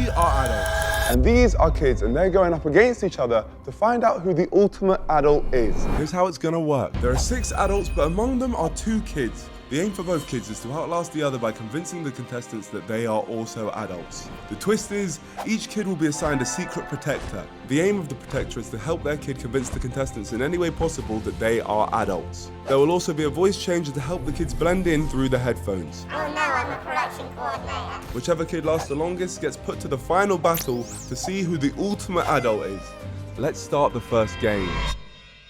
We are adults. And these are kids, and they're going up against each other to find out who the ultimate adult is. Here's how it's gonna work. There are 6 adults, but among them are 2 kids. The aim for both kids is to outlast the other by convincing the contestants that they are also adults. The twist is, each kid will be assigned a secret protector. The aim of the protector is to help their kid convince the contestants in any way possible that they are adults. There will also be a voice changer to help the kids blend in through the headphones. Oh no, I'm a production coordinator. Whichever kid lasts the longest gets put to the final battle to see who the ultimate adult is. Let's start the first game.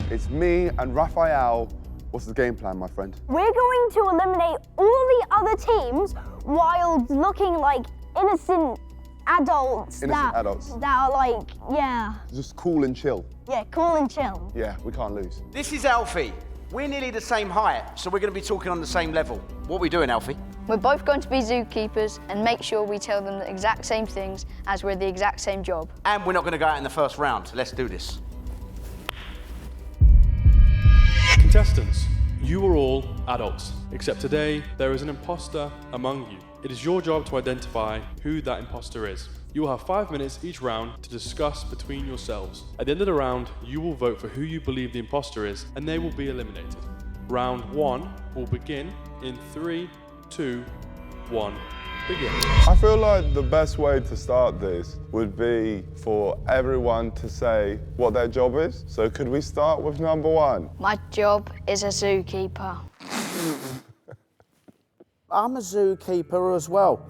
It's me and Raphael. What's the game plan, my friend? We're going to eliminate all the other teams while looking like innocent adults. Adults. That are like, yeah. Just cool and chill. Yeah, cool and chill. Yeah, we can't lose. This is Alfie. We're nearly the same height, so we're going to be talking on the same level. What are we doing, Alfie? We're both going to be zookeepers and make sure we tell them the exact same things as we're the exact same job. And we're not going to go out in the first round. Let's do this. Contestants, you are all adults, except today there is an imposter among you. It is your job to identify who that imposter is. You will have 5 minutes each round to discuss between yourselves. At the end of the round, you will vote for who you believe the imposter is, and they will be eliminated. Round 1 will begin in 3, 2, 1. Begin. I feel like the best way to start this would be for everyone to say what their job is. So could we start with number 1? My job is a zookeeper. I'm a zookeeper as well.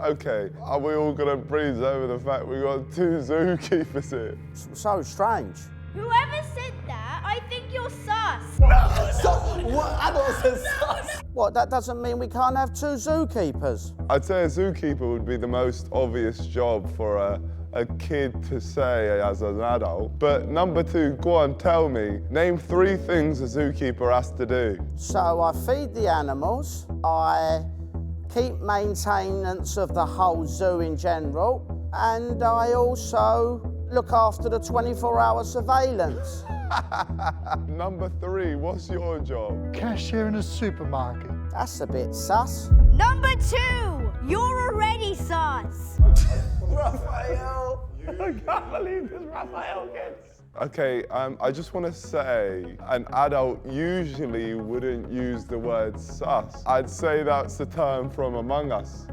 Okay, are we all gonna breeze over the fact we got 2 zookeepers here? So strange. Whoever said that, I think you're sus. What, that doesn't mean we can't have 2 zookeepers? I'd say a zookeeper would be the most obvious job for a kid to say as an adult. But number 2, go on, tell me. Name 3 things a zookeeper has to do. So I feed the animals, I keep maintenance of the whole zoo in general, and I also look after the 24-hour surveillance. Number 3, what's your job? Cashier in a supermarket. That's a bit sus. Number 2, you're already sus. Raphael! I can't believe this Raphael gets. Okay, I just want to say an adult usually wouldn't use the word sus. I'd say that's a term from Among Us.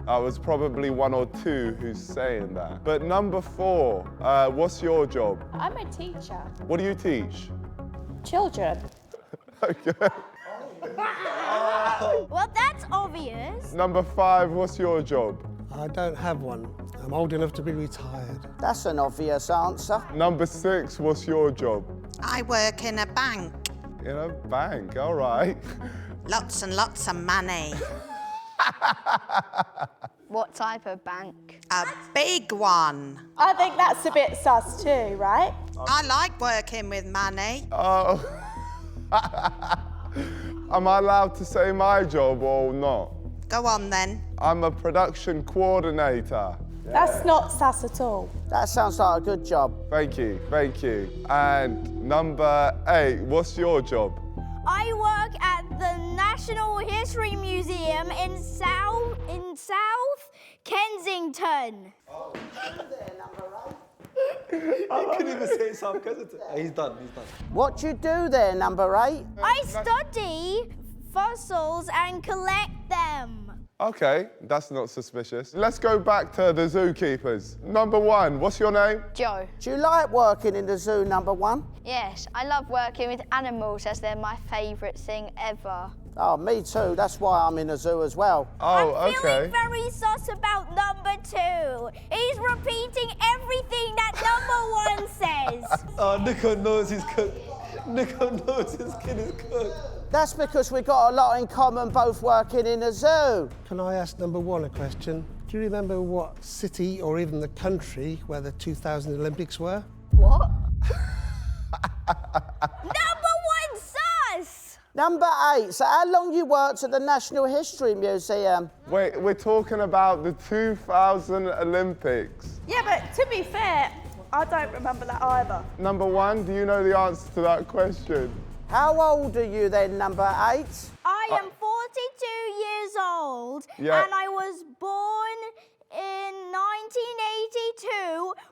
I was probably 1 or 2 who's saying that. But number 4, what's your job? I'm a teacher. What do you teach? Children. Okay. Well, that's obvious. Number 5, what's your job? I don't have one. I'm old enough to be retired. That's an obvious answer. Number 6, what's your job? I work in a bank. In a bank, all right. Lots and lots of money. What type of bank? A big one. I think that's a bit sus too, right? I like working with money. Oh. Am I allowed to say my job or not? Go on then. I'm a production coordinator. That's not sus at all. That sounds like a good job. Thank you, thank you. And number 8, what's your job? I work at the National History Museum in South Kensington. Oh, there, number 8. I couldn't even say it South Kensington. He's done. What do you do there, number 8? I study fossils and collect them. Okay, that's not suspicious. Let's go back to the zookeepers. Number 1, what's your name? Joe. Do you like working in the zoo, number 1? Yes, I love working with animals as they're my favourite thing ever. Oh, me too. That's why I'm in the zoo as well. Oh, I'm feeling okay. very sus about number 2. He's repeating everything that number 1 says. Oh, Nico knows he's cooked. Nico knows his kid is cooked. That's because we've got a lot in common, both working in a zoo. Can I ask number 1 a question? Do you remember what city or even the country where the 2000 Olympics were? What? Number 1 sus! Number 8, so how long you worked at the National History Museum? Wait, we're talking about the 2000 Olympics. Yeah, but to be fair, I don't remember that either. Number 1, do you know the answer to that question? How old are you then, number 8? I am 42 years old, Yeah. and I was born in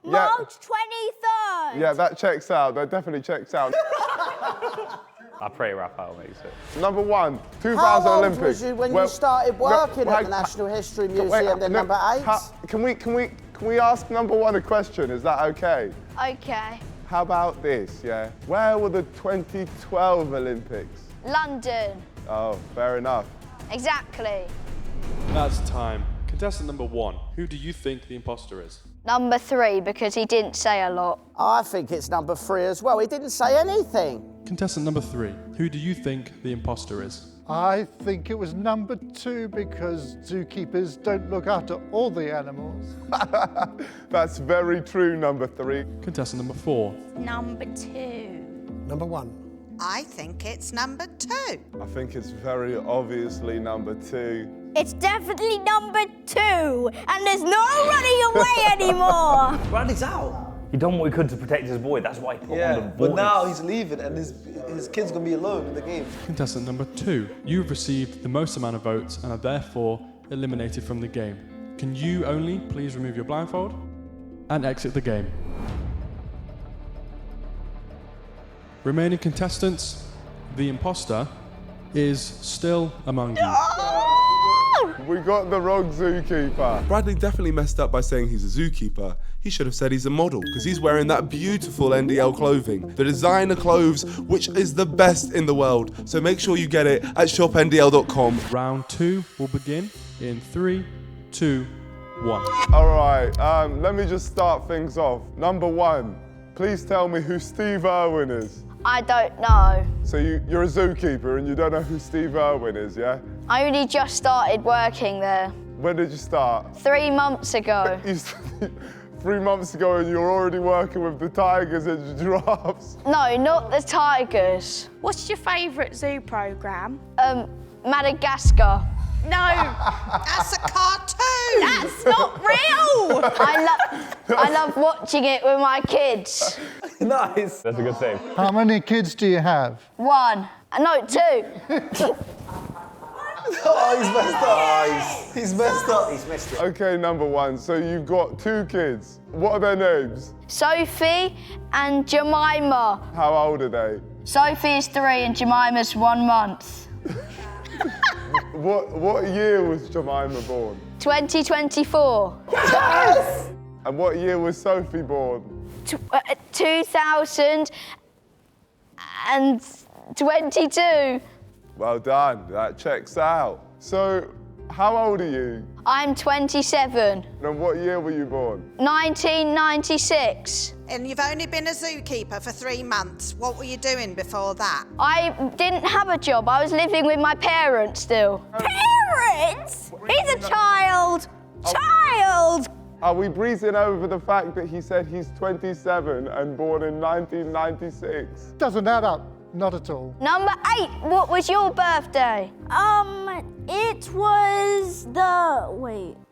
March 23rd. Yeah, that checks out. That definitely checks out. I pray Raphael makes it. Number 1, 2000 How old Olympics. was you when Well, you started working at wait, the Natural History wait, Museum, then no, number 8? Can we ask number 1 a question? Is that okay? Okay. How about this, yeah? Where were the 2012 Olympics? London. Oh, fair enough. Exactly. That's time. Contestant number 1, who do you think the imposter is? Number 3, because he didn't say a lot. I think it's number 3 as well. He didn't say anything. Contestant number 3, who do you think the imposter is? I think it was number 2 because zookeepers don't look after all the animals. That's very true, number 3. Contestant number 4. Number 2. Number 1. I think it's number 2. I think it's very obviously number 2. It's definitely number 2, and there's no running away anymore. Bradley's out. He done what he could to protect his boy. That's why he put on the But voice. now he's leaving and his kid's gonna be alone in the game. Contestant number 2, you've received the most amount of votes and are therefore eliminated from the game. Can you only please remove your blindfold and exit the game? Remaining contestants, the imposter is still among you. We got the wrong zookeeper. Bradley definitely messed up by saying he's a zookeeper. He should have said he's a model, because he's wearing that beautiful NDL clothing, the designer clothes, which is the best in the world. So make sure you get it at shopndl.com. Round 2 will begin in 3, 2, 1. All right, let me just start things off. Number 1, please tell me who Steve Irwin is. I don't know. So you're a zookeeper and you don't know who Steve Irwin is, yeah? I only just started working there. When did you start? 3 months ago. 3 months ago and you're already working with the tigers and giraffes. No, not the tigers. What's your favourite zoo programme? Madagascar. No. That's a cartoon. That's not real. I love watching it with my kids. Nice. That's a good save. How many kids do you have? 1. No, 2. Oh, he's messed up. He's messed up. He's missed it. Okay, number 1, so you've got 2 kids. What are their names? Sophie and Jemima. How old are they? Sophie is 3 and Jemima's 1 month. What year was Jemima born? 2024. Yes! And what year was Sophie born? 2022. Well done, that checks out. So, how old are you? I'm 27. And what year were you born? 1996. And you've only been a zookeeper for 3 months. What were you doing before that? I didn't have a job. I was living with my parents still. Parents? He's a child. Child. Are we breezing over the fact that he said he's 27 and born in 1996? Doesn't add up. Not at all. Number 8, what was your birthday? It was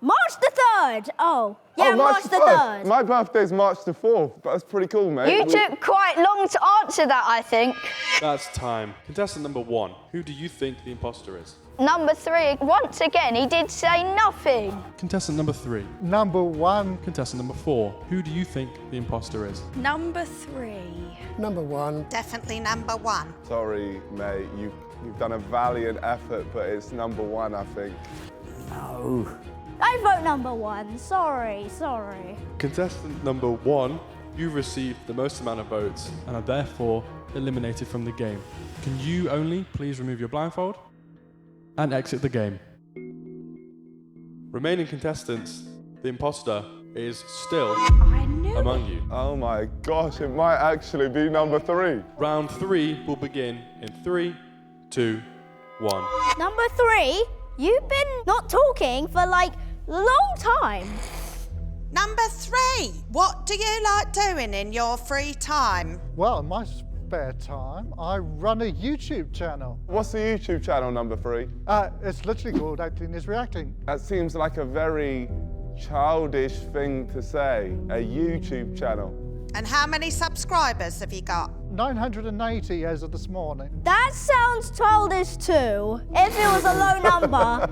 March the 3rd. Oh, yeah, Oh, March the 3rd. My birthday's March the 4th, but that's pretty cool, mate. You took quite long to answer that, I think. That's time. Contestant number 1, who do you think the imposter is? Number 3, once again, he did say nothing. Contestant number 3. Number 1. Contestant number 4, who do you think the imposter is? Number 3. Number 1. Definitely number 1. Sorry, mate, you've done a valiant effort, but it's number 1, I think. No. I vote number 1. Sorry. Contestant number 1, you've received the most amount of votes and are therefore eliminated from the game. Can you only please remove your blindfold and exit the game? Remaining contestants, the imposter is still among you. Oh my gosh, it might actually be number 3. Round 3 will begin in 3, 2, 1. Number 3, you've been not talking for a long time. Number 3, what do you like doing in your free time? Well, in my spare time, I run a YouTube channel. What's the YouTube channel, number 3? It's literally called Acting is Reacting. That seems like a very childish thing to say, a YouTube channel. And how many subscribers have you got? 980 as of this morning. That sounds childish too, if it was a low number.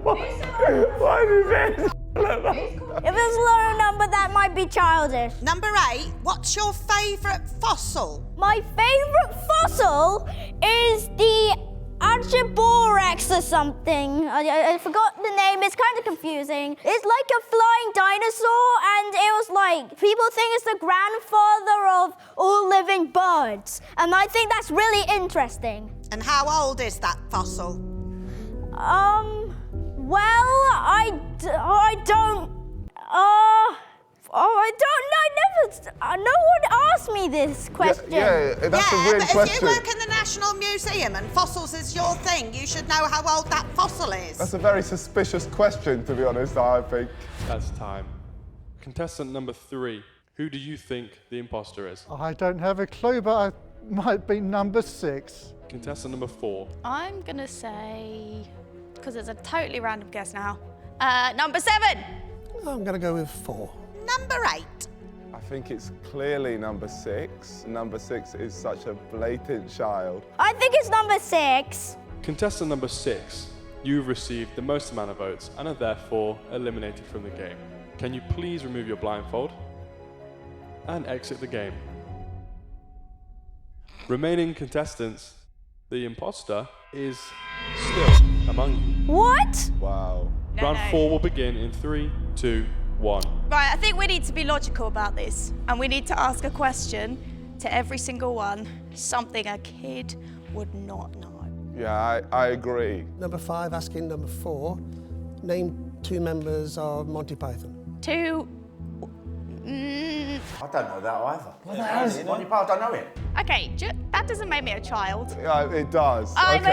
Why did you say If it was a low number, that might might be childish. Number 8, what's your favourite fossil? My favourite fossil is the Archaeopteryx or something. I forgot the name, it's kind of confusing. It's like a flying dinosaur, and it was like, people think it's the grandfather of all living birds. And I think that's really interesting. And how old is that fossil? Well, I don't no one asked me this question. Yeah, that's a weird but question. if you work in the National Museum and fossils is your thing, you should know how old that fossil is. That's a very suspicious question, to be honest, I think. That's time. Contestant number 3, who do you think the imposter is? I don't have a clue, but I might be number 6. Contestant number 4. I'm gonna say, because it's a totally random guess now, number 7. I'm going to go with 4. Number 8. I think it's clearly number 6. Number 6 is such a blatant child. I think it's number 6. Contestant number 6, you've received the most amount of votes and are therefore eliminated from the game. Can you please remove your blindfold and exit the game? Remaining contestants, the imposter is still among you. What? Wow. Round 4 will begin in 3, 2, 1. Right, I think we need to be logical about this, and we need to ask a question to every single one, something a kid would not know. Yeah, I agree. Number 5, asking number 4, name 2 members of Monty Python. 2. I don't know that either. What the hell is it? Monty Python, I don't know it. Okay, that doesn't make me a child. Yeah, it does. I'm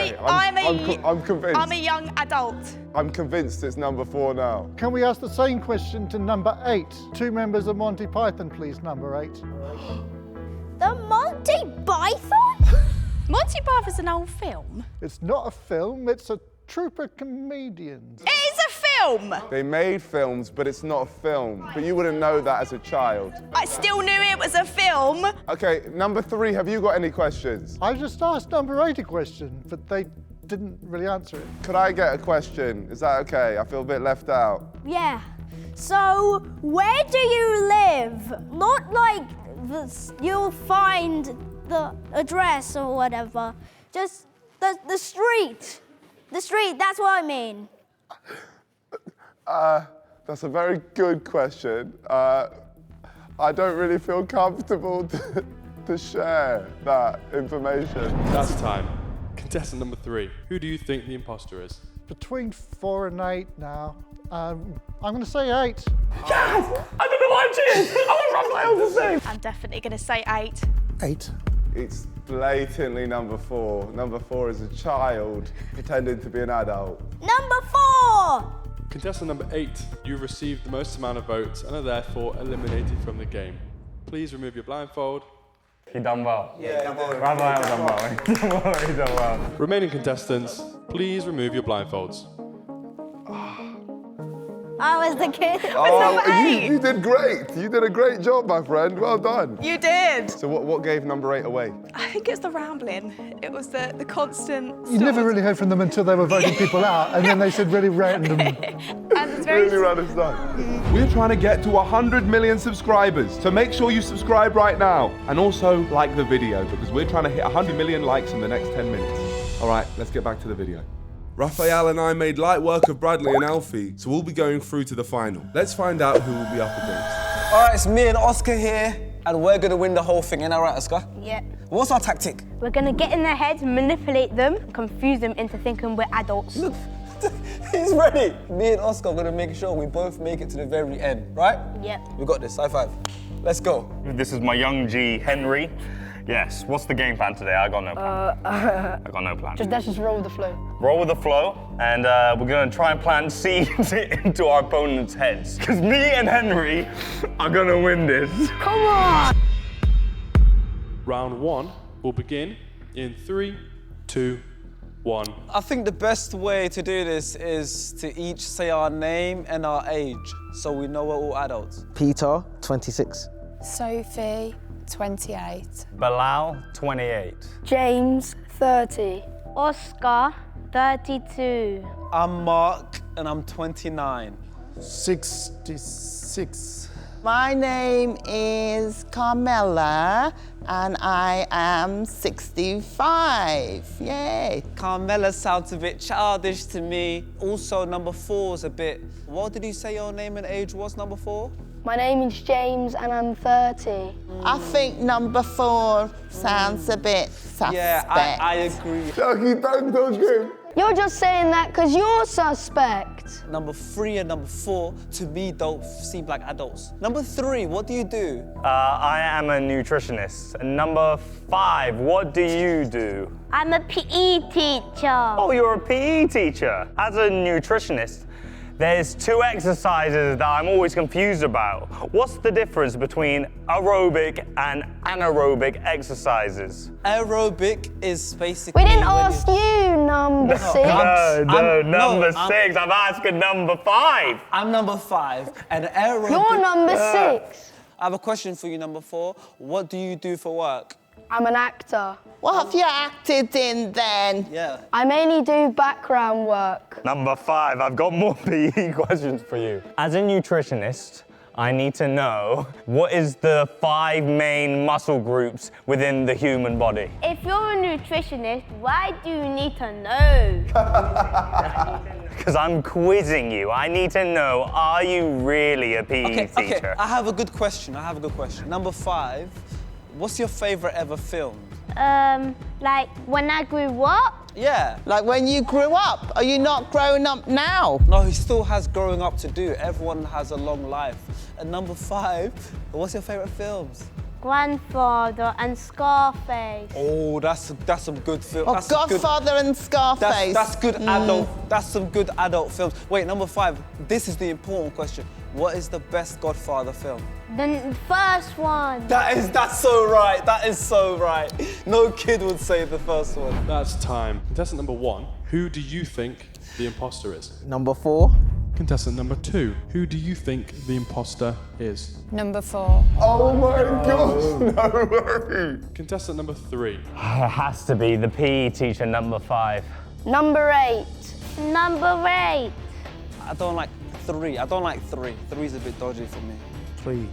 convinced. I'm a young adult. I'm convinced it's number 4 now. Can we ask the same question to number 8? 2 members of Monty Python, please, number 8. The Monty Python? Monty Python's an old film. It's not a film, it's a troupe of comedians. It is a film! They made films, but it's not a film. But you wouldn't know that as a child. I still knew it was a film. Okay, number 3, have you got any questions? I just asked number 8 a question, but they didn't really answer it. Could I get a question? Is that okay? I feel a bit left out. Yeah. So, where do you live? Not like you'll find the address or whatever. Just the street. The street, that's what I mean. That's a very good question. I don't really feel comfortable to share that information. That's time. Contestant number 3, who do you think the imposter is? Between 4 and 8 now. I'm going to say 8. Yes! I don't know why I'm cheating. I want Raphael to say. I'm definitely going to say 8. 8. It's blatantly number 4. Number 4 is a child pretending to be an adult. Number 4! Contestant number 8, you've received the most amount of votes and are therefore eliminated from the game. Please remove your blindfold. He done well. Yeah, Raphael done well. He done well. Remaining contestants, please remove your blindfolds. I was the kid. You did great. You did a great job, my friend. Well done. You did. So what gave number 8 away? I think it's the rambling. It was the constant. You never really heard from them until they were voting people out, and then they said really random. And it's very. Really random stuff. We're trying to get to 100 million subscribers, so make sure you subscribe right now. And also like the video, because we're trying to hit 100 million likes in the next 10 minutes. All right, let's get back to the video. Raphael and I made light work of Bradley and Alfie, so we'll be going through to the final. Let's find out who we'll be up against. All right, it's me and Oscar here, and we're gonna win the whole thing, ain't that right, Oscar? Yeah. What's our tactic? We're gonna get in their heads, manipulate them, confuse them into thinking we're adults. Look, he's ready. Me and Oscar are gonna make sure we both make it to the very end, right? Yep. We got this, high five. Let's go. This is my young G, Henry. Yes, what's the game plan today? I got no plan. I got no plan. Let's just roll with the flow. Roll with the flow, and we're gonna try and plant seeds into our opponent's heads. Because me and Henry are gonna win this. Come on! Round 1 will begin in 3, 2, 1. I think the best way to do this is to each say our name and our age, so we know we're all adults. Peter, 26. Sophie, 28. Bilal, 28. James, 30. Oscar, 32. I'm Mark, and I'm 29. 66. My name is Carmela, and I am 65. Yay. Carmela sounds a bit childish to me. Also, number 4 is a bit... What did you say your name and age was, number 4? My name is James and I'm 30. I think number 4 sounds a bit suspect. Yeah, I agree. Chucky, don't dodge him. You're just saying that because you're suspect. Number 3 and number 4, to me, don't seem like adults. Number 3, what do you do? I am a nutritionist. And number 5, what do you do? I'm a PE teacher. Oh, you're a PE teacher. As a nutritionist, there's 2 exercises that I'm always confused about. What's the difference between aerobic and anaerobic exercises? Aerobic is basically... We didn't ask you, number 6. Number 6. I'm asking number 5. I'm number 5. And aerobic... You're number 6. I have a question for you, number 4. What do you do for work? I'm an actor. What have you acted in then? Yeah. I mainly do background work. Number 5, I've got more PE questions for you. As a nutritionist, I need to know what is the 5 main muscle groups within the human body? If you're a nutritionist, why do you need to know? Because I'm quizzing you. I need to know, are you really a PE teacher? Okay, I have a good question. Number 5, what's your favorite ever film? Like when I grew up? Yeah. Like when you grew up? Are you not grown up now? No, he still has growing up to do. Everyone has a long life. And number 5, what's your favorite films? Grandfather and Scarface. Oh, that's some good film. Oh, Godfather and Scarface. That's good adult. That's some good adult films. Wait, number 5. This is the important question. What is the best Godfather film? The first one. That's so right. That is so right. No kid would say the first one. That's time. Contestant number 1, who do you think the imposter is? Number 4. Contestant number 2, who do you think the imposter is? Number 4. Oh my gosh, no way. Contestant number 3. It has to be the PE teacher, number 5. Number 8. Number 8. I don't like 3. 3 is a bit dodgy for me. 3.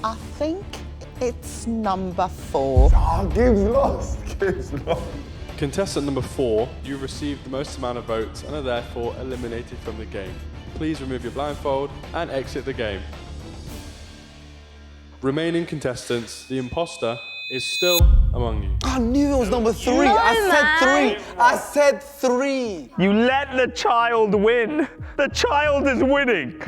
I think it's number 4. Oh, Gibbs lost. Contestant number 4, you received the most amount of votes and are therefore eliminated from the game. Please remove your blindfold and exit the game. Remaining contestants, the imposter is still among you. I knew it was number 3. No, I said 3. You let the child win. The child is winning.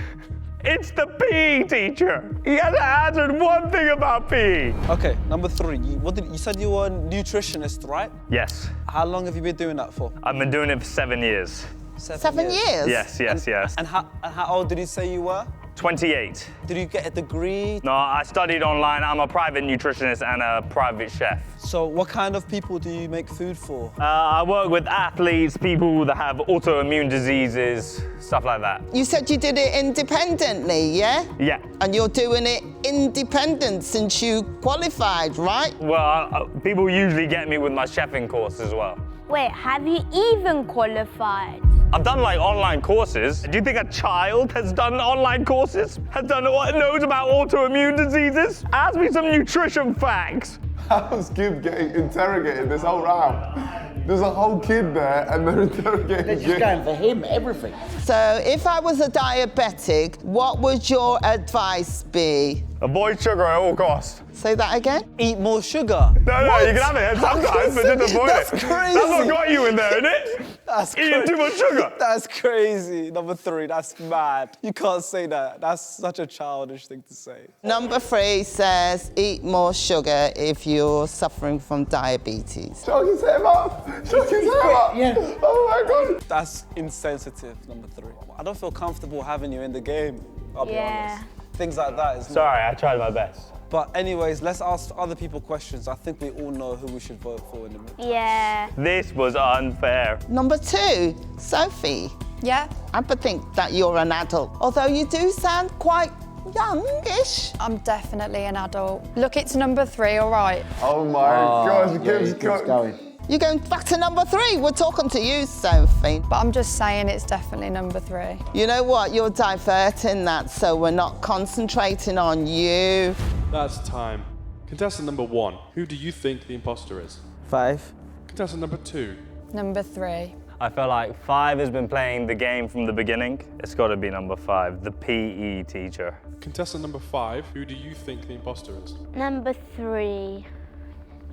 It's the PE teacher. He hasn't answered one thing about PE. Okay, number 3. You said you were a nutritionist, right? Yes. How long have you been doing that for? I've been doing it for 7 years. 7 years? Yes. And how old did you say you were? 28. Did you get a degree? No, I studied online. I'm a private nutritionist and a private chef. So what kind of people do you make food for? I work with athletes, people that have autoimmune diseases, stuff like that. You said you did it independently, yeah? Yeah. And you're doing it independent since you qualified, right? Well, people usually get me with my chefing course as well. Wait, have you even qualified? I've done like online courses. Do you think a child has done online courses? Knows about autoimmune diseases? Ask me some nutrition facts. How's Gibbs getting interrogated this whole round? There's a whole kid there and they're interrogating They're just going for him, everything. So if I was a diabetic, what would your advice be? Avoid sugar at all costs. Say that again? Eat more sugar. No, you can have it sometimes, but just avoid That's it. crazy. That's what got you in there, isn't it? That's Eating too much sugar. That's crazy. Number 3, that's mad. You can't say that. That's such a childish thing to say. Number 3 says eat more sugar if you're suffering from diabetes. Chuck his head up. Yeah. Oh my God. That's insensitive, number 3. I don't feel comfortable having you in the game, I'll be honest. Things like that is Sorry, I tried my best. But anyways, let's ask other people questions. I think we all know who we should vote for in a minute. Yeah. This was unfair. Number 2, Sophie. Yeah? I would think that you're an adult, although you do sound quite youngish. I'm definitely an adult. Look, it's number 3, all right? Oh my gosh, Gibbs keeps going. You're going back to number 3. We're talking to you, Sophie. But I'm just saying it's definitely number 3. You know what? You're diverting that, so we're not concentrating on you. That's time. Contestant number 1, who do you think the imposter is? 5. Contestant number 2. Number 3. I feel like 5 has been playing the game from the beginning. It's got to be number 5, the PE teacher. Contestant number 5, who do you think the imposter is? Number 3.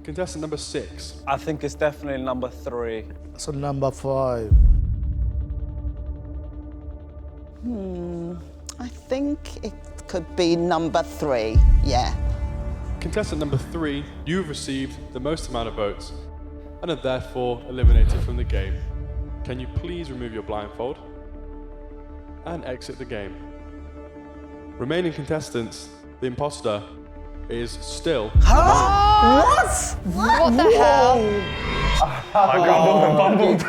Contestant number 6. I think it's definitely number 3. So number 5. I think it could be number 3, yeah. Contestant number 3, you've received the most amount of votes and are therefore eliminated from the game. Can you please remove your blindfold and exit the game? Remaining contestants, the imposter is still... What the hell? I grumbled and bumbled.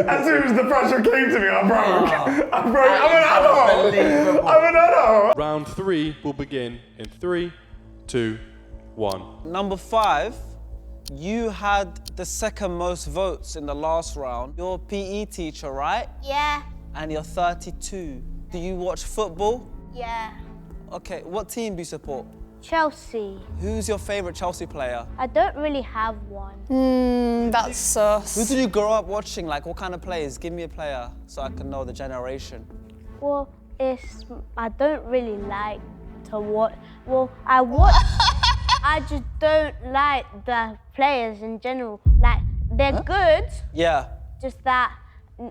As soon as the pressure came to me, I broke. I'm an adult. I'm an adult. Round 3 will begin in 3, 2, 1. Number 5, you had the second most votes in the last round. You're a PE teacher, right? Yeah. And you're 32. Do you watch football? Yeah. Okay, what team do you support? Chelsea. Who's your favourite Chelsea player? I don't really have one. That's sus. Who did you grow up watching? Like, what kind of players? Give me a player so I can know the generation. Well, I don't really like to watch. Well, I watch. I just don't like the players in general. Like, they're good. Yeah. Just that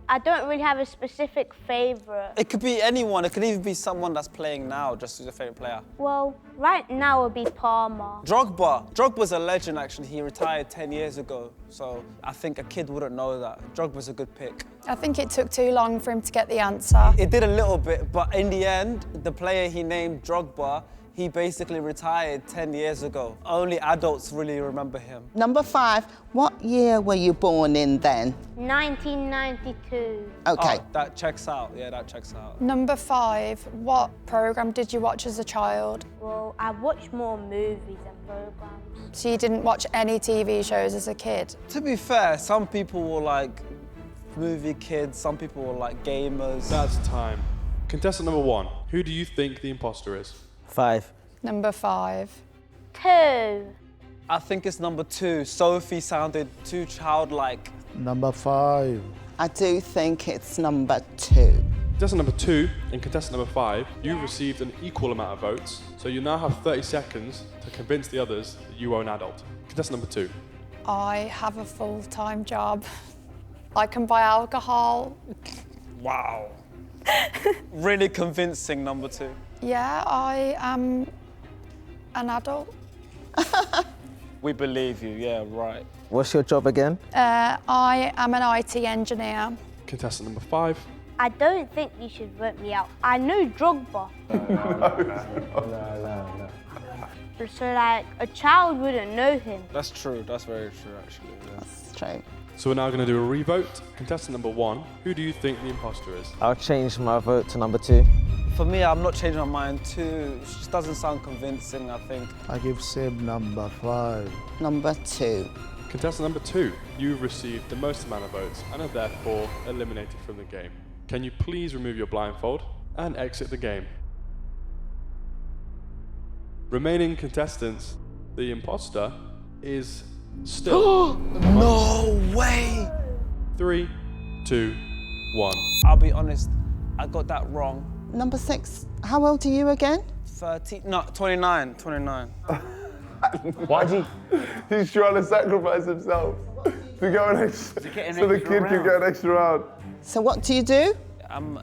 I don't really have a specific favourite. It could be anyone. It could even be someone that's playing now, just who's your favourite player. Well, right now it would be Palmer. Drogba. Drogba's a legend, actually. He retired 10 years ago. So I think a kid wouldn't know that. Drogba's a good pick. I think it took too long for him to get the answer. It did a little bit, but in the end, the player he named Drogba, he basically retired 10 years ago. Only adults really remember him. Number 5, what year were you born in then? 1992. Okay. Oh, that checks out. Yeah, that checks out. Number 5, what programme did you watch as a child? Well, I watched more movies and programmes. So you didn't watch any TV shows as a kid? To be fair, some people were like movie kids, some people were like gamers. That's time. Contestant number 1, who do you think the imposter is? 5. Number 5. 2. I think it's number 2. Sophie sounded too childlike. Number 5. I do think it's number 2. Contestant number 2 and contestant number 5, you've received an equal amount of votes, so you now have 30 seconds to convince the others that you are an adult. Contestant number 2. I have a full-time job. I can buy alcohol. Wow. Really convincing, number 2. Yeah, I am an adult. We believe you, yeah, right. What's your job again? I am an IT engineer. Contestant number 5. I don't think you should vote me out. I know Drogba. No. So, like, a child wouldn't know him. That's true, that's very true, actually. Yeah. That's true. So we're now going to do a revote. Contestant number 1, who do you think the imposter is? I'll change my vote to number 2. For me, I'm not changing my mind too. It just doesn't sound convincing, I think. I give same number 5. Number 2. Contestant number 2, you've received the most amount of votes and are therefore eliminated from the game. Can you please remove your blindfold and exit the game? Remaining contestants, the imposter is still... No way! 3, 2, 1. I'll be honest, I got that wrong. Number 6, how old are you again? 29. Why'd you? He's trying to sacrifice himself to go an extra, so the kid can get an extra round. So what do you do? I'm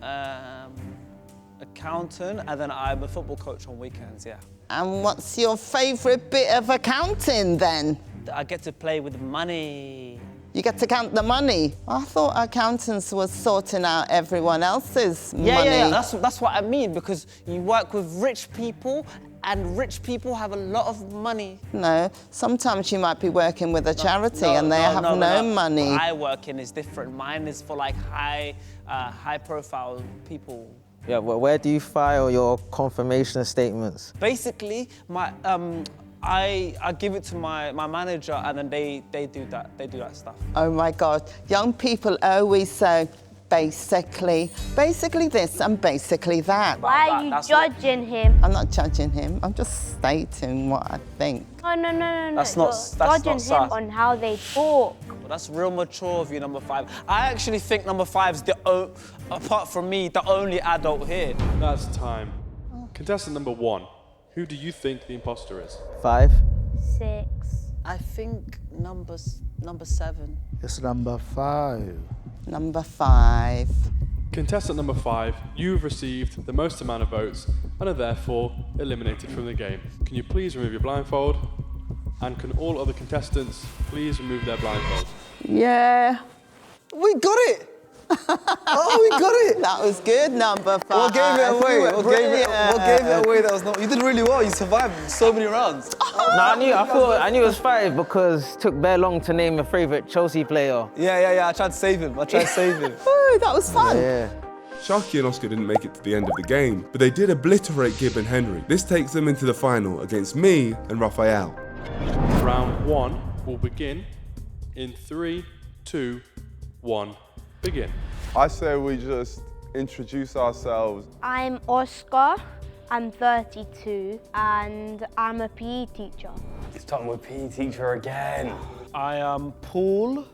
accountant and then I'm a football coach on weekends, yeah. And what's your favourite bit of accounting then? I get to play with money. You get to count the money. I thought accountants was sorting out everyone else's money. Yeah, that's what I mean, because you work with rich people and rich people have a lot of money. No, sometimes you might be working with a charity and they have no money. What I work in is different. Mine is for like high profile people. Yeah, well, where do you file your confirmation statements? Basically, my I give it to my manager, and then they do that stuff. Oh my God, young people always say, basically this and basically that. Why are you judging him? I'm not judging him, I'm just stating what I think. No. That's You're not judging him sus. on how they talk. Well, that's real mature of you, number 5. I actually think number 5's apart from me, the only adult here. That's time. Contestant number 1. Who do you think the imposter is? 5. 6. I think number 7. It's number 5. Number 5. Contestant number 5, you have received the most amount of votes and are therefore eliminated from the game. Can you please remove your blindfold? And can all other contestants please remove their blindfolds? Yeah. We got it! Oh, we got it! That was good, number 5. What gave it away? What gave it away? That was not. You did really well. You survived so many rounds. No, I knew it was 5 because it took very long to name a favourite Chelsea player. Yeah. I tried to save him. Oh, that was fun. Yeah. Sharky and Oscar didn't make it to the end of the game, but they did obliterate Gib and Henry. This takes them into the final against me and Raphael. Round 1 will begin in 3, 2, 1, begin. I say we just introduce ourselves. I'm Oscar. I'm 32 and I'm a PE teacher. It's time with PE teacher again. I am Paul.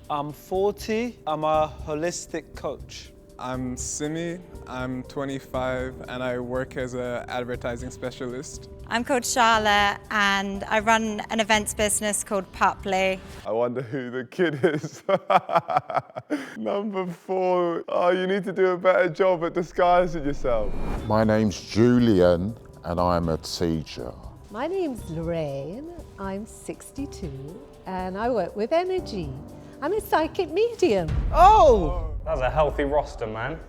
I'm 40. I'm a holistic coach. I'm Simi. I'm 25 and I work as an advertising specialist. I'm called Charlotte and I run an events business called Pupley. I wonder who the kid is. Number 4. Oh, you need to do a better job at disguising yourself. My name's Julian and I'm a teacher. My name's Lorraine. I'm 62 and I work with Energy. I'm a psychic medium. Oh! That's a healthy roster, man.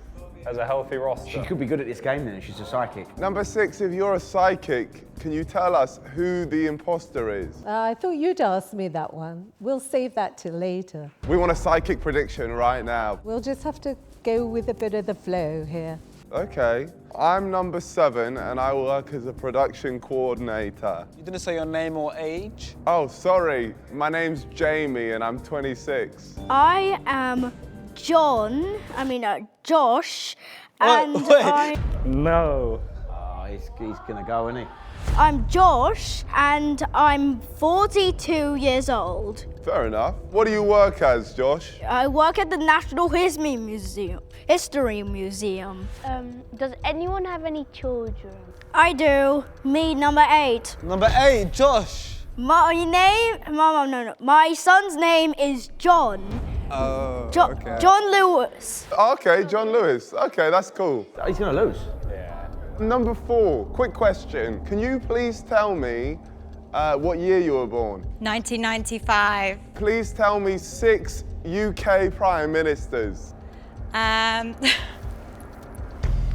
That's a healthy roster. She could be good at this game then if she's a psychic. Number 6, if you're a psychic, can you tell us who the imposter is? I thought you'd ask me that one. We'll save that till later. We want a psychic prediction right now. We'll just have to go with a bit of the flow here. Okay. I'm number 7 and I work as a production coordinator. You didn't say your name or age? Oh, sorry. My name's Jamie and I'm 26. I am Josh, and No. Oh, he's gonna go, isn't he? I'm Josh, and I'm 42 years old. Fair enough. What do you work as, Josh? I work at the National History Museum. Does anyone have any children? I do. Me, number 8. Number 8, Josh. My son's name is John. Oh, okay. John Lewis. Okay, John Lewis. Okay, that's cool. He's gonna lose. Yeah. Number 4, quick question. Can you please tell me what year you were born? 1995. Please tell me 6 UK Prime Ministers.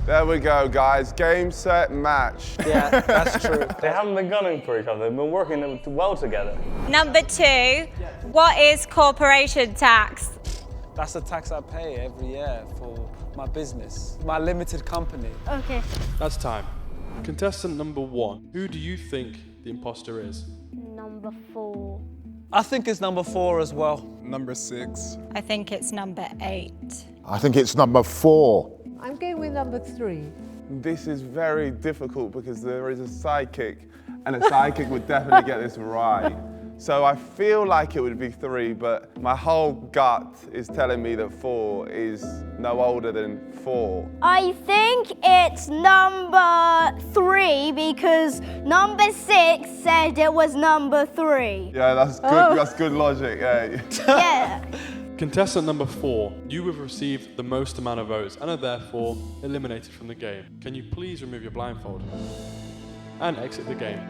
There we go, guys. Game, set, match. Yeah, that's true. They haven't been gunning for each other. They've been working well together. Number 2, what is corporation tax? That's the tax I pay every year for my business, my limited company. Okay. That's time. Contestant number 1, who do you think the imposter is? Number 4. I think it's number 4 as well. Number 6. I think it's number 8. I think it's number 4. I'm going with number 3. This is very difficult because there is a psychic, and a psychic would definitely get this right. So I feel like it would be 3, but my whole gut is telling me that 4 is no older than 4. I think it's number 3 because number 6 said it was number 3. Yeah, that's good. Oh. That's good logic. Yeah. Yeah. Contestant number 4, you have received the most amount of votes and are therefore eliminated from the game. Can you please remove your blindfold and exit the game?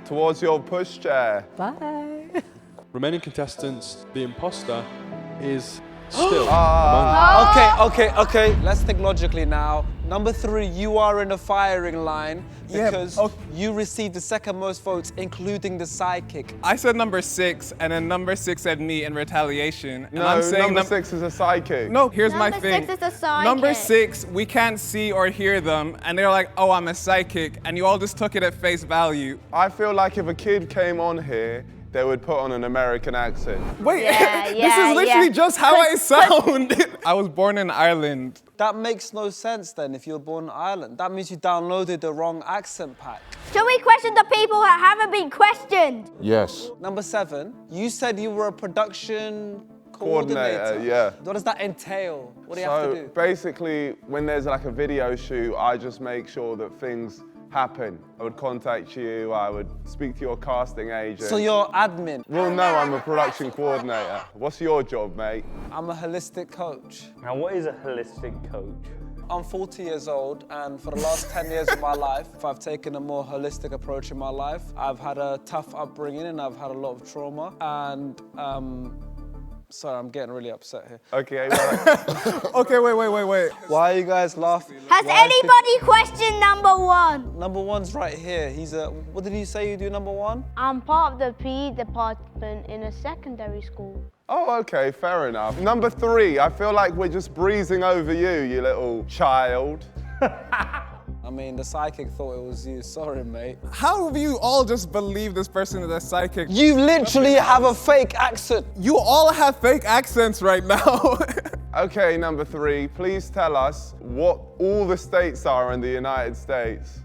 Towards your pushchair. Bye. Remaining contestants, the imposter is still among you. Okay. Let's think logically now. Number 3, you are in the firing line Yeah, because you received the second most votes, including the sidekick. I said number 6, and then number 6 said me in retaliation. And No, I'm saying number 6 is a sidekick. No, here's my Number thing. 6 is a sidekick. Number 6, we can't see or hear them, and they're like, oh, I'm a psychic, and you all just took it at face value. I feel like if a kid came on here, they would put on an American accent. Wait, Yeah, this is literally yeah. just how I sound. I was born in Ireland. That makes no sense then if you're born in Ireland. That means you downloaded the wrong accent pack. Shall we question the people that haven't been questioned? Yes. Number 7, you said you were a production coordinator. Yeah. What does that entail? What do you have to do? Basically, when there's like a video shoot, I just make sure that things happen. I would contact you, I would speak to your casting agent. So you're admin? Well, no, I'm a production coordinator. What's your job, mate? I'm a holistic coach. Now, what is a holistic coach? I'm 40 years old, and for the last 10 years of my life, I've taken a more holistic approach in my life. I've had a tough upbringing, and I've had a lot of trauma, and sorry, I'm getting really upset here. Okay, well, Okay, wait. Why are you guys laughing? Has anybody questioned number 1? Number 1's right here. He's a, what did you say you do, number 1? I'm part of the PE department in a secondary school. oh, okay, fair enough. Number 3, I feel like we're just breezing over you, you little child. I mean, the psychic thought it was you. Sorry, mate. How have you all just believed this person is a psychic? You literally have a fake accent. You all have fake accents right now. Okay, number 3, please tell us what all the states are in the United States.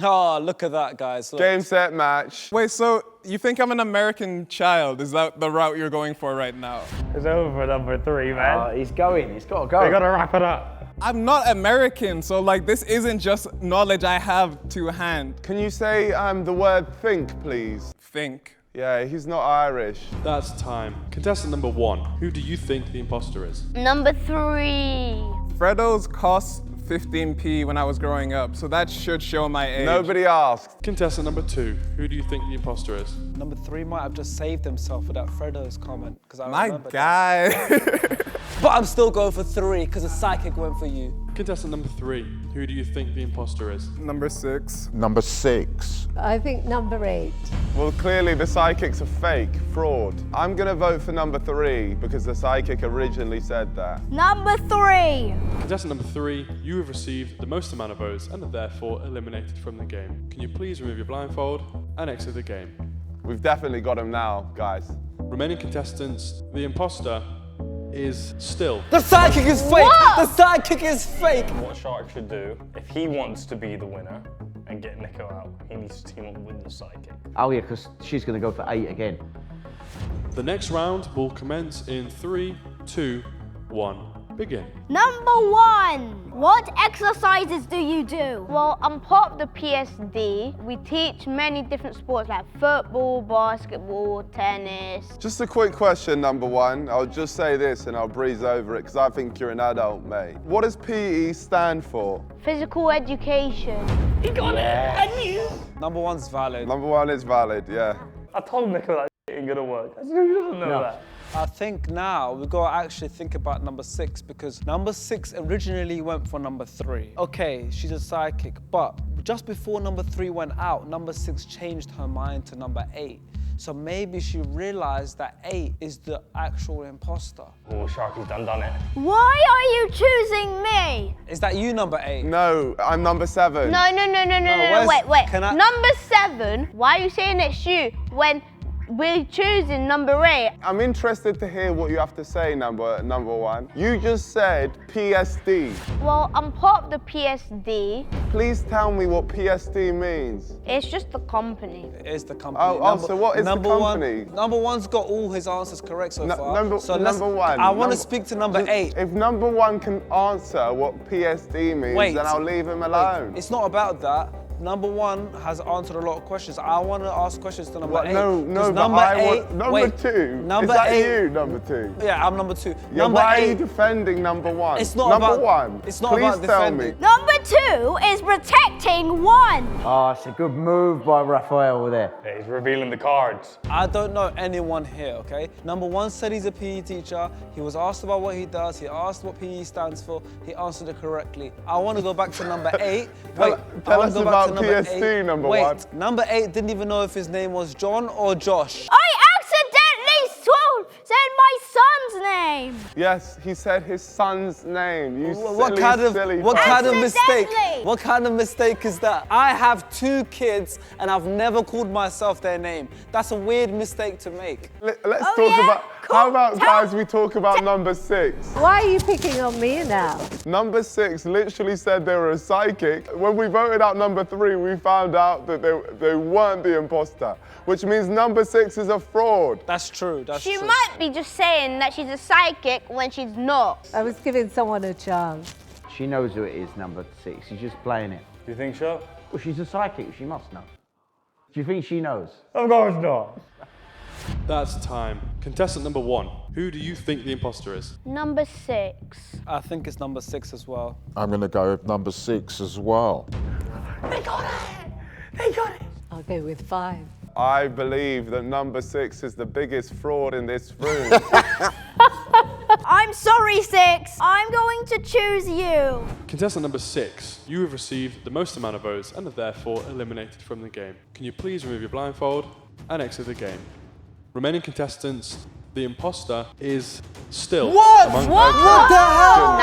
Oh, look at that, guys. Look. Game, set, match. Wait, so you think I'm an American child? Is that the route you're going for right now? It's over for number 3, man. He's going. He's got to go. We gotta wrap it up. I'm not American, so like this isn't just knowledge I have to hand. Can you say the word think, please? Think. Yeah, he's not Irish. That's time. Contestant number 1, who do you think the imposter is? Number 3. Freddo's cost 15p when I was growing up, so that should show my age. Nobody asked. Contestant number 2, who do you think the imposter is? Number 3 might have just saved himself with that Freddo's comment. I My remember guy. that. But I'm still going for 3 because the psychic went for you. Contestant number 3, who do you think the imposter is? Number 6. Number 6. I think number 8. Well, clearly the psychics are fake, fraud. I'm gonna vote for number 3 because the psychic originally said that. Number 3. Contestant number 3, you have received the most amount of votes and are therefore eliminated from the game. Can you please remove your blindfold and exit the game? We've definitely got him now, guys. Remaining contestants, the imposter is still. The sidekick is fake! The sidekick is fake! What Shark should do, if he wants to be the winner and get Nico out, he needs to team up with the sidekick. Oh yeah, because she's going to go for 8 again. The next round will commence in 3, 2, 1. Begin. Number 1. What exercises do you do? Well, I'm part of the PSD. We teach many different sports like football, basketball, tennis. Just a quick question, number 1. I'll just say this and I'll breeze over it because I think you're an adult, mate. What does PE stand for? Physical education. He got it! I knew! Number 1's valid. Number 1 is valid, yeah. I told Nico that ain't gonna work. I said, who doesn't know that? I think now we've got to actually think about number 6 because number 6 originally went for number 3. Okay, she's a sidekick, but just before number 3 went out, number 6 changed her mind to number 8. So maybe she realized that 8 is the actual imposter. Oh, Sharky's done it. Why are you choosing me? Is that you, number 8? No, I'm number 7. No, wait. Can I- Number 7? Why are you saying it's you when we're choosing number 8? I'm interested to hear what you have to say, number 1. You just said PSD. Well, I'm part of the PSD. Please tell me what PSD means. It's just the company. It is the company. So what is the company? Number 1's got all his answers correct so far. Number 1. I want to speak to number 8. If number 1 can answer what PSD means, then I'll leave him alone. It's not about that. Number 1 has answered a lot of questions. I want to ask questions to number 8. No, 'cause but number 2. Number Is that 8. you, number 2? Yeah, I'm number 2. Yeah, Number why 8. are you defending number 1? It's not number about 1. It's not Please about tell defending. me. Number 2 is protecting 1. Oh, it's a good move by Raphael there. Yeah, he's revealing the cards. I don't know anyone here, okay? Number 1 said he's a PE teacher. He was asked about what he does. He asked what PE stands for. He answered it correctly. I want to go back to number 8. Wait, tell I wanna us go back about to number PS2, 8. number Wait, 1. number 8 didn't even know if his name was John or Josh. I accidentally said my son's name. Yes, he said his son's name. You What silly, kind of silly what bastard. kind of mistake? Accidentally. What kind of mistake is that? I have 2 kids and I've never called myself their name. That's a weird mistake to make. Let's Oh, talk yeah? about. How about, guys, we talk about number 6? Why are you picking on me now? Number 6 literally said they were a psychic. When we voted out number 3, we found out that they weren't the imposter, which means number 6 is a fraud. That's true. That's She true. might be just saying that she's a psychic when she's not. I was giving someone a chance. She knows who it is, number 6. She's just playing it. You think so? Well, she's a psychic. She must know. Do you think she knows? Of course not. That's time. Contestant number 1. Who do you think the imposter is? Number 6. I think it's number 6 as well. I'm going to go with number 6 as well. I'll go with 5. I believe that number 6 is the biggest fraud in this room. I'm sorry, 6. I'm going to choose you. Contestant number 6. You have received the most amount of votes and are therefore eliminated from the game. Can you please remove your blindfold and exit the game? Remaining contestants, the imposter is still among What the hell?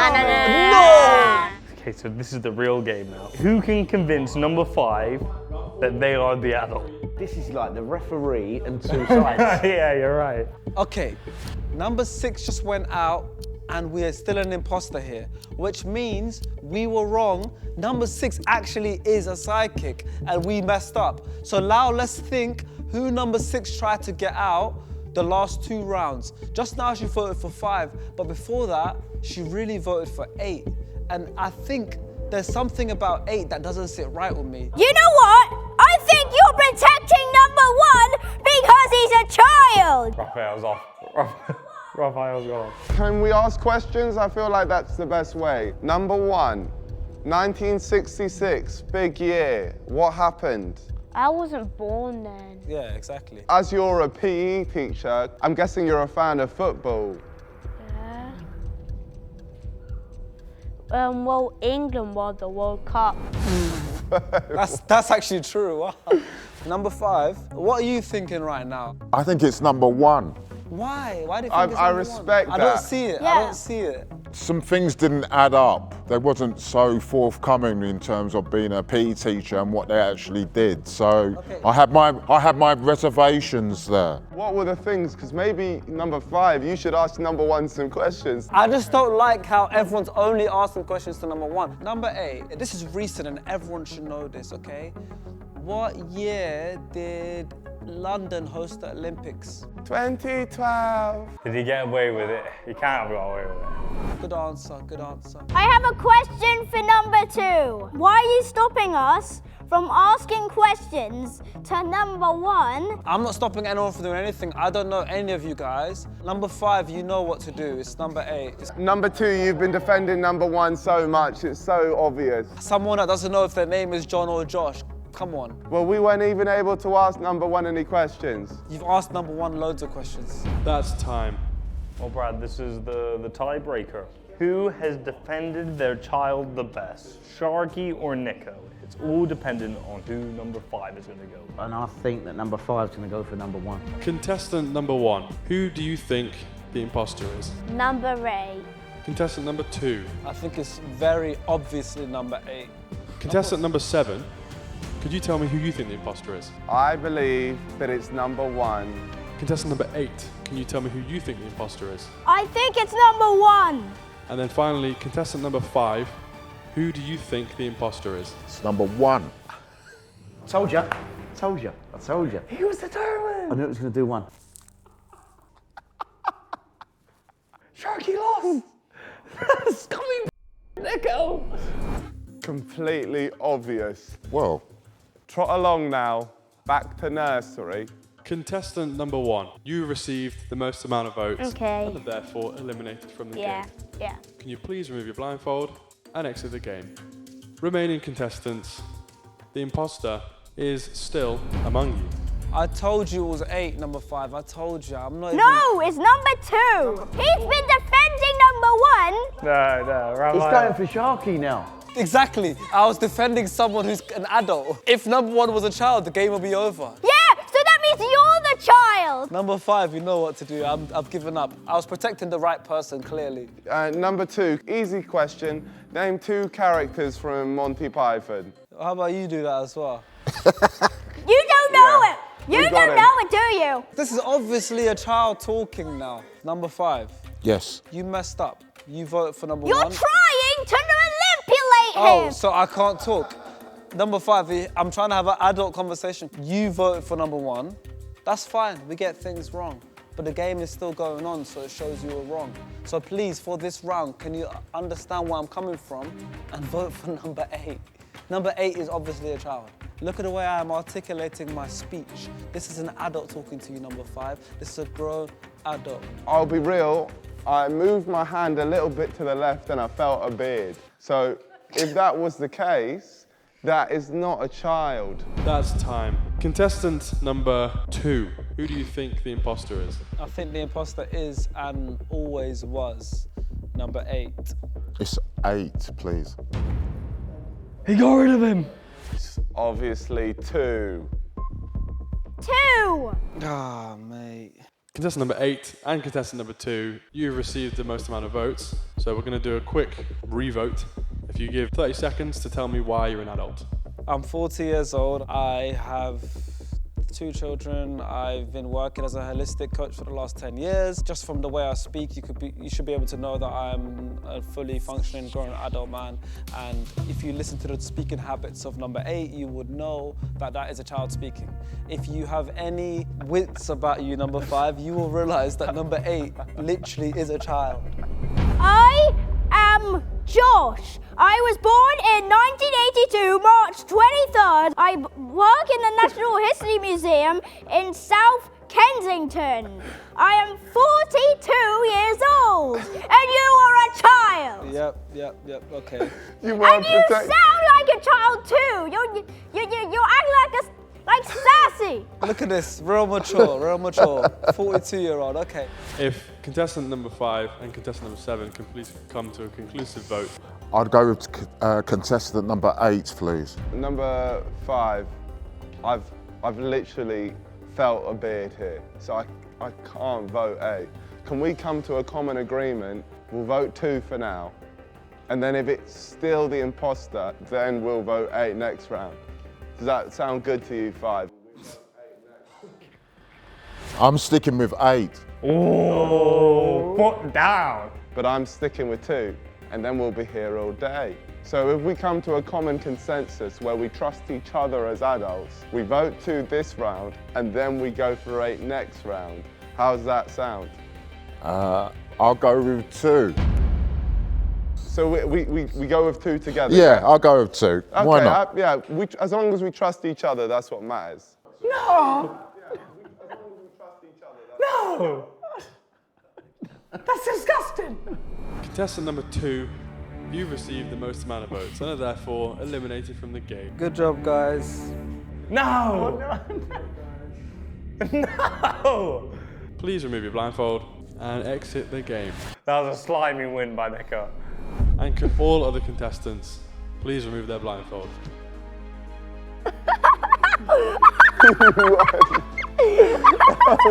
No. Okay, so this is the real game now. Who can convince number 5 that they are the adult? This is like the referee and 2 sides. Yeah, you're right. Okay, number 6 just went out and we are still an imposter here, which means we were wrong. Number 6 actually is a psychic and we messed up. So now let's think who number 6 tried to get out the last 2 rounds. Just now she voted for 5, but before that, she really voted for 8. And I think there's something about 8 that doesn't sit right with me. You know what? I think you're protecting number 1 because he's a child. Raphael's off. Raphael's gone. Can we ask questions? I feel like that's the best way. Number 1, 1966, big year. What happened? I wasn't born then. Yeah, exactly. As you're a PE teacher, I'm guessing you're a fan of football. Well, England won the World Cup. That's actually true. Wow. Number 5, what are you thinking right now? I think it's number 1. Why? Why do you think I it's number respect 1? I don't that. see it. Yeah. I don't see it. Some things didn't add up. They wasn't so forthcoming in terms of being a PE teacher and what they actually did. So I had my reservations there. What were the things? Because maybe number 5, you should ask number 1 some questions. I just don't like how everyone's only asking questions to number 1. Number 8, this is recent and everyone should know this, okay? What year did London host the Olympics? 2012. Did he get away with it? He can't have got away with it. Good answer, good answer. I have a question for number 2. Why are you stopping us from asking questions to number 1? I'm not stopping anyone from doing anything. I don't know any of you guys. Number 5, you know what to do. It's number 8. It's Number 2, you've been defending number 1 so much, it's so obvious. someone that doesn't know if their name is John or Josh. Come on. Well, we weren't even able to ask number 1 any questions. You've asked number 1 loads of questions. That's time. Well, Brad, this is the tiebreaker. Who has defended their child the best, Sharky or Nico? It's all dependent on who number 5 is going to go. And I think that number 5 is going to go for number 1. Contestant number 1. Who do you think the imposter is? Number 8. Contestant number 2. I think it's very obviously number 8. Contestant number 7. Could you tell me who you think the imposter is? I believe that it's number 1. Contestant number 8. Can you tell me who you think the imposter is? I think it's number 1. And then finally, contestant number 5. Who do you think the imposter is? It's number 1. Told you. Told you. I told you. He was determined. I knew it was going to do 1. Sharky lost. That's coming, Nico. Completely obvious. Well, Trot along now, back to nursery. Contestant number 1, you received the most amount of votes Okay. and are therefore eliminated from the Yeah, game. yeah. Can you please remove your blindfold and exit the game? Remaining contestants, the imposter is still among you. I told you it was 8, number 5. I told you. I'm not No, it's number 2. He's been defending number 1. No, Raphael. He's going for Sharky now. Exactly. I was defending someone who's an adult. If number 1 was a child, the game would be over. Yeah, so that means you're the child. Number 5, you know what to do. I've given up. I was protecting the right person, clearly. Number 2, easy question. Name 2 characters from Monty Python. How about you do that as well? You don't know it. You got don't him. know it, do you? This is obviously a child talking now. Number 5, Yes. you messed up. You voted for number You're 1. trying to manipulate Oh, him. so I can't talk. Number 5, I'm trying to have an adult conversation. You voted for number 1. That's fine, we get things wrong. But the game is still going on, so it shows you were wrong. So please, for this round, can you understand where I'm coming from and vote for number 8? Number 8 is obviously a child. Look at the way I am articulating my speech. This is an adult talking to you, number 5. This is a grown adult. I'll be real, I moved my hand a little bit to the left and I felt a beard. So if that was the case, that is not a child. That's time. Contestant number 2, who do you think the imposter is? I think the imposter is and always was number 8. It's 8, please. He got rid of him. Obviously 2. 2. Ah, mate. Contestant number 8 and contestant number 2, you've received the most amount of votes. So we're going to do a quick re-vote. If you give 30 seconds to tell me why you're an adult. I'm 40 years old. I have 2 children. I've been working as a holistic coach for the last 10 years. Just from the way I speak, you should be able to know that I'm a fully functioning grown adult man. And if you listen to the speaking habits of number 8, you would know that that is a child speaking. If you have any wits about you, number 5, you will realize that number 8 literally is a child. I am Josh. I was born in 1982, March 23rd. I work in the Natural History Museum in South Kensington. I am 42 years old, and you are a child. Yep, okay. And you sound like a child too. You act like sassy. Look at this, real mature, 42-year-old, okay. If contestant number 5 and contestant number 7 can please come to a conclusive vote. I'd go with contestant number 8, please. Number 5, I've literally felt a beard here, so I can't vote 8. Can we come to a common agreement? We'll vote 2 for now, and then if it's still the imposter, then we'll vote 8 next round. Does that sound good to you, 5? I'm sticking with 8. Oh, put down. But I'm sticking with 2, and then we'll be here all day. So if we come to a common consensus where we trust each other as adults, we vote 2 this round, and then we go for 8 next round. How's that sound? I'll go with 2. So we go with 2 together? Yeah, I'll go with 2. Okay, Why not? as long as we trust each other, that's what matters. No! No! That's disgusting! Contestant number 2, you've received the most amount of votes and are therefore eliminated from the game. Good job, guys. No! No! Please remove your blindfold and exit the game. That was a slimy win by Necker. And can all other contestants please remove their blindfold.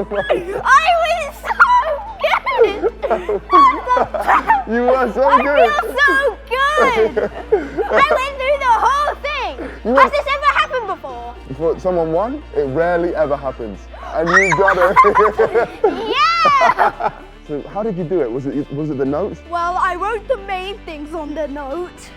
I was so good! You were so I good! feel so good! I went through the whole thing! Has this ever happened before? Before someone won, it rarely ever happens. And you got it! Yeah! So how did you do it? Was it the notes? Well, I wrote the main things on the note,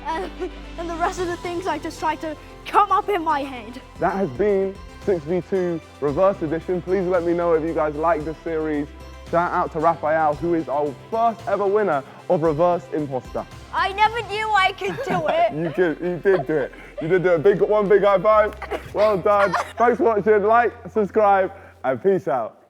and the rest of the things I just tried to come up in my head. That has been 6v2 Reverse Edition. Please let me know if you guys like this series. Shout out to Raphael, who is our first ever winner of Reverse Imposter. I never knew I could do it. You did do it. You did one big high five. Well done. Thanks for watching. Like, subscribe, and peace out.